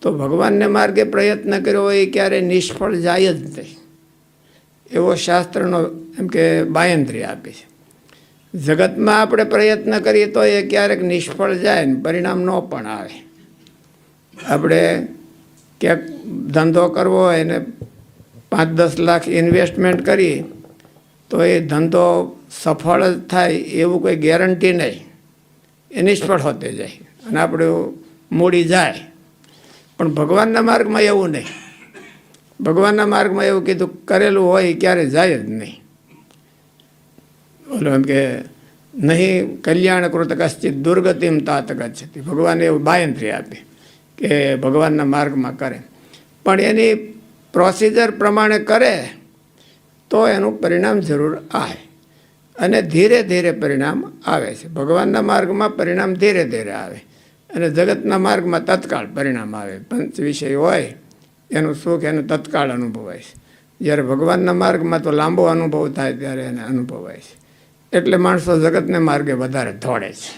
તો ભગવાનને માર્ગે પ્રયત્ન કર્યો હોય એ ક્યારેય નિષ્ફળ જાય જ નહીં, એવો શાસ્ત્રનો એમ કે બાંયધરી આપી છે. જગતમાં આપણે પ્રયત્ન કરીએ તો એ ક્યારેક નિષ્ફળ જાય ને પરિણામ ન પણ આવે. આપણે ક્યાંક ધંધો કરવો હોય ને 5-10 લાખ ઇન્વેસ્ટમેન્ટ કરીએ તો એ ધંધો સફળ જ થાય એવું કોઈ ગેરંટી નહીં, એ નિષ્ફળ હોતે જાય અને આપણું મૂડી જાય. પણ ભગવાનના માર્ગમાં એવું નહીં. ભગવાનના માર્ગમાં એવું કીધું કરેલું હોય ક્યારે જાય જ નહીં. બોલો એમ કે નહીં કલ્યાણકૃત કશ્ચિત દુર્ગતિમ તાત ગચ્છતિ. ભગવાને એવું બાંયધરી આપી કે ભગવાનના માર્ગમાં કરે, પણ એની પ્રોસિજર પ્રમાણે કરે તો એનું પરિણામ જરૂર આવે અને ધીરે ધીરે પરિણામ આવે છે. ભગવાનના માર્ગમાં પરિણામ ધીરે ધીરે આવે અને જગતના માર્ગમાં તત્કાળ પરિણામ આવે. પંચ વિષય હોય એનું સુખ એનું તત્કાળ અનુભવાય છે. જ્યારે ભગવાનના માર્ગમાં તો લાંબો અનુભવ થાય ત્યારે એને અનુભવાય છે. એટલે માણસો જગતને માર્ગે વધારે દોડે છે.